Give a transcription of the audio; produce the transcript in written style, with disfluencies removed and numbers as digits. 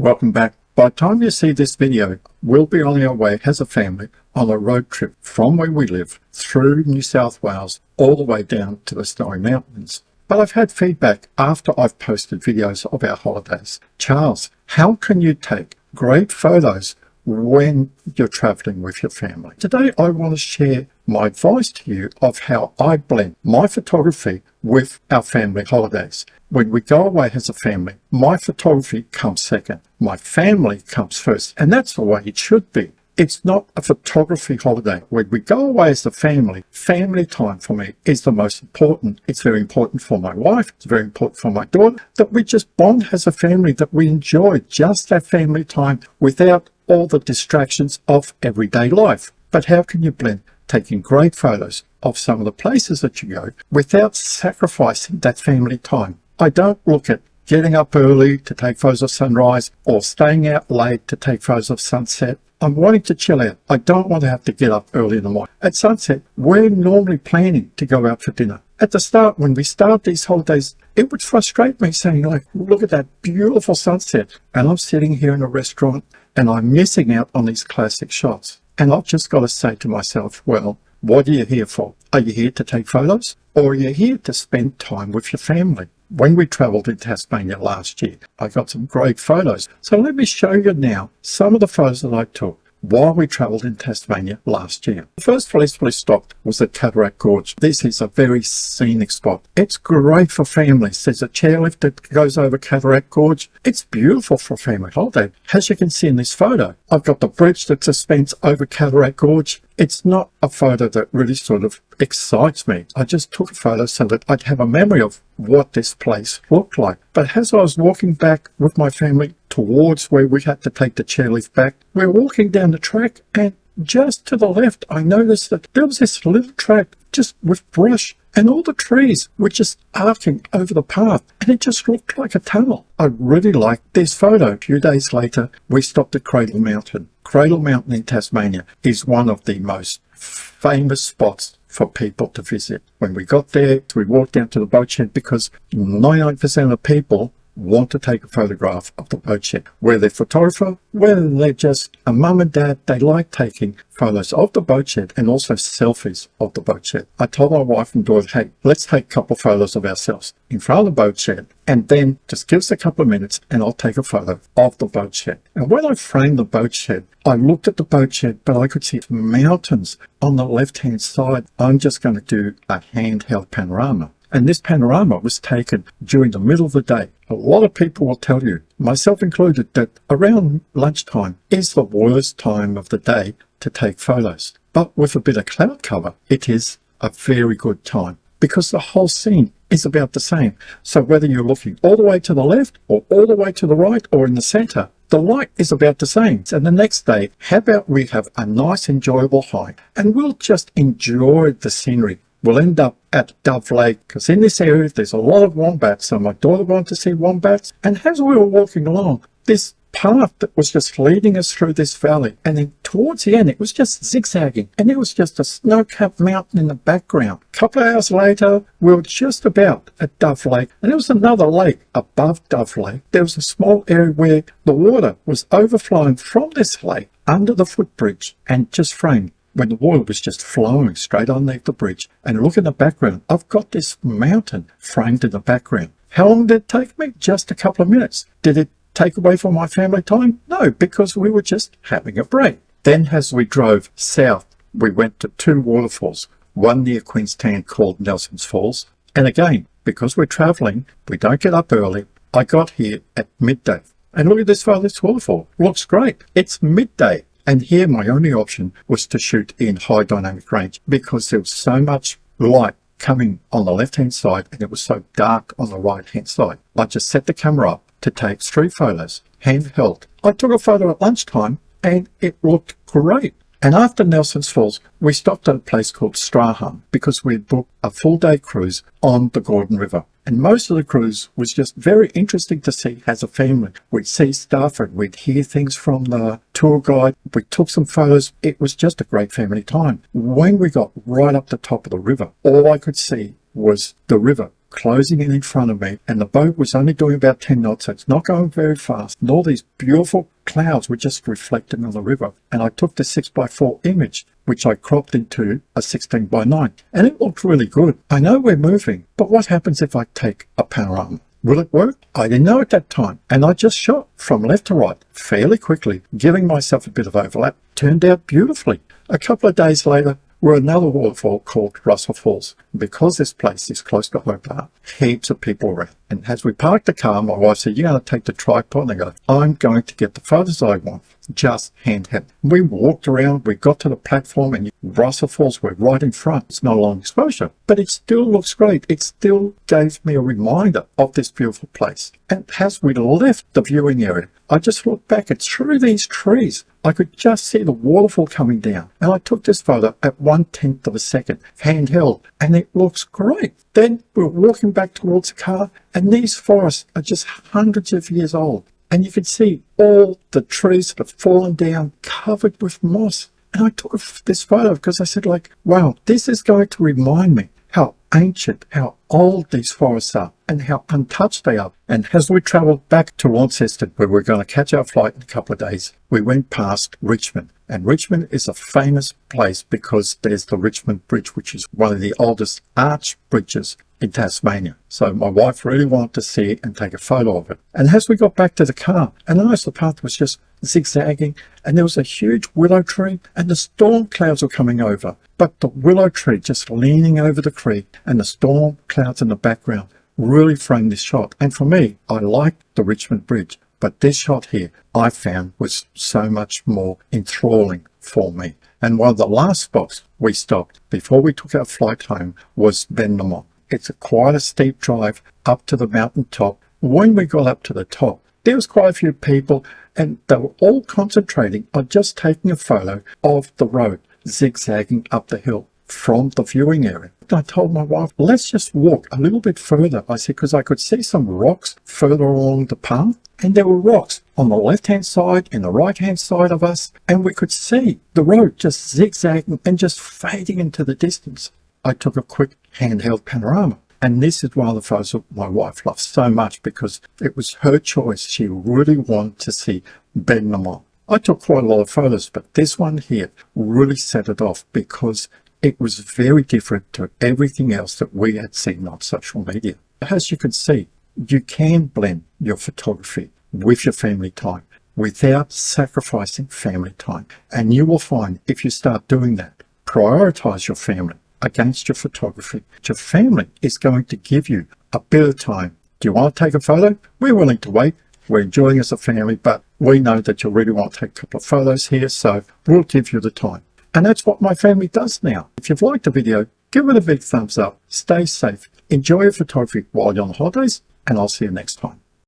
Welcome back. By the time you see this video, we'll be on our way as a family on a road trip from where we live through New South Wales all the way down to the Snowy Mountains. But I've had feedback after I've posted videos of our holidays. Charles, how can you take great photos when you're traveling with your family? Today I want to share my advice to you of how I blend my photography with our family holidays. When we go away as a family, my photography comes second, my family comes first, and that's the way it should be. It's not a photography holiday. When we go away as a family, family time for me is the most important. It's very important for my wife. It's very important for my daughter that we just bond as a family, that we enjoy just that family time without all the distractions of everyday life. But how can you blend taking great photos of some of the places that you go without sacrificing that family time? I don't look at getting up early to take photos of sunrise or staying out late to take photos of sunset. I'm wanting to chill out. I don't want to have to get up early in the morning. At sunset, we're normally planning to go out for dinner. At the start, when we start these holidays, it would frustrate me saying, like, look at that beautiful sunset. And I'm sitting here in a restaurant and I'm missing out on these classic shots. And I've just got to say to myself, well, what are you here for? Are you here to take photos, or are you here to spend time with your family? When we travelled in Tasmania last year, I got some great photos. So let me show you now some of the photos that I took while we travelled in Tasmania last year. The first place we stopped was at Cataract Gorge. This is a very scenic spot. It's great for families. There's a chairlift that goes over Cataract Gorge. It's beautiful for a family holiday. As you can see in this photo, I've got the bridge that suspends over Cataract Gorge. It's not a photo that really sort of excites me. I just took a photo so that I'd have a memory of what this place looked like. But as I was walking back with my family towards where we had to take the chairlift back, we're walking down the track, and just to the left I noticed that there was this little track just with brush, and all the trees were just arcing over the path, and it just looked like a tunnel. I really liked this photo. A few days later, we stopped at Cradle Mountain. Cradle Mountain in Tasmania is one of the most famous spots for people to visit. When we got there, we walked down to the boat shed because 99% of people want to take a photograph of the boat shed. Whether they're a photographer, whether they're just a mum and dad, they like taking photos of the boat shed and also selfies of the boat shed. I told my wife and daughter, hey, let's take a couple of photos of ourselves in front of the boat shed, and then just give us a couple of minutes and I'll take a photo of the boat shed. And when I framed the boat shed, I looked at the boat shed, but I could see mountains on the left-hand side. I'm just going to do a handheld panorama. And this panorama was taken during the middle of the day. A lot of people will tell you, myself included, that around lunchtime is the worst time of the day to take photos. But with a bit of cloud cover, it is a very good time because the whole scene is about the same. So whether you're looking all the way to the left or all the way to the right or in the center, the light is about the same. And the next day, how about we have a nice enjoyable hike and we'll just enjoy the scenery. We'll end up at Dove Lake because in this area there's a lot of wombats, so my daughter wanted to see wombats. And as we were walking along, this path that was just leading us through this valley, and then towards the end it was just zigzagging, and it was just a snow-capped mountain in the background. A couple of hours later we were just about at Dove Lake, and there was another lake above Dove Lake. There was a small area where the water was overflowing from this lake under the footbridge and just framed when the water was just flowing straight underneath the bridge. And look in the background, I've got this mountain framed in the background. How long did it take me? Just a couple of minutes. Did it take away from my family time? No, because we were just having a break. Then as we drove south, we went to two waterfalls, one near Queenstown called Nelson's Falls. And again, because we're traveling, we don't get up early. I got here at midday. And look at this photo, this waterfall. Looks great. It's midday. And here my only option was to shoot in high dynamic range because there was so much light coming on the left-hand side and it was so dark on the right-hand side. I just set the camera up to take 3 photos, handheld. I took a photo at lunchtime and it looked great. And after Nelson's Falls, we stopped at a place called Strahan because we had booked a full-day cruise on the Gordon River. And most of the cruise was just very interesting to see as a family. We'd see stuff and we'd hear things from the tour guide. We took some photos. It was just a great family time. When we got right up the top of the river, all I could see was the river closing in front of me, and the boat was only doing about 10 knots, so it's not going very fast. And all these beautiful clouds were just reflecting on the river. And I took the 6x4 image, which I cropped into a 16:9, and it looked really good. I know we're moving, but what happens if I take a panorama? Will it work? I didn't know at that time, and I just shot from left to right fairly quickly, giving myself a bit of overlap. Turned out beautifully. A couple of days later, we're at another waterfall called Russell Falls. Because this place is close to Hobart, heaps of people around. And as we parked the car, my wife said, "You're going to take the tripod?" And I go, "I'm going to get the photos I want, just handheld." We walked around, we got to the platform, and Russell Falls were right in front. It's not a long exposure, but it still looks great. It still gave me a reminder of this beautiful place. And as we left the viewing area, I just looked back and through these trees, I could just see the waterfall coming down. And I took this photo at 1/10 of a second, handheld, and it looks great. Then we're walking back towards the car, and these forests are just hundreds of years old. And you can see all the trees that have fallen down, covered with moss. And I took this photo because I said, like, wow, this is going to remind me how ancient, how old these forests are, and how untouched they are. And as we travelled back to Launceston, where we're going to catch our flight in a couple of days, we went past Richmond. And Richmond is a famous place because there's the Richmond Bridge, which is one of the oldest arch bridges in Tasmania. So my wife really wanted to see it and take a photo of it. And as we got back to the car, and I noticed the path was just zigzagging, and there was a huge willow tree, and the storm clouds were coming over. But the willow tree just leaning over the creek, and the storm clouds in the background really framed this shot. And for me, I liked the Richmond Bridge, but this shot here I found was so much more enthralling for me. And one of the last spots we stopped before we took our flight home was Ben Lomond. It's quite a steep drive up to the mountain top. When we got up to the top, there was quite a few people, and they were all concentrating on just taking a photo of the road zigzagging up the hill from the viewing area. I told my wife, let's just walk a little bit further. I said, because I could see some rocks further along the path, and there were rocks on the left-hand side and the right-hand side of us, and we could see the road just zigzagging and just fading into the distance. I took a quick handheld panorama, and this is one of the photos that my wife loved so much because it was her choice. She really wanted to see Ben Lomond. I took quite a lot of photos, but this one here really set it off because it was very different to everything else that we had seen on social media. As you can see, you can blend your photography with your family time without sacrificing family time. And you will find if you start doing that, prioritize your family against your photography. Your family is going to give you a bit of time. Do you want to take a photo? We're willing to wait. We're enjoying as a family, but we know that you really want to take a couple of photos here, so we'll give you the time. And that's what my family does now. If you've liked the video, give it a big thumbs up. Stay safe. Enjoy your photography while you're on holidays, and I'll see you next time.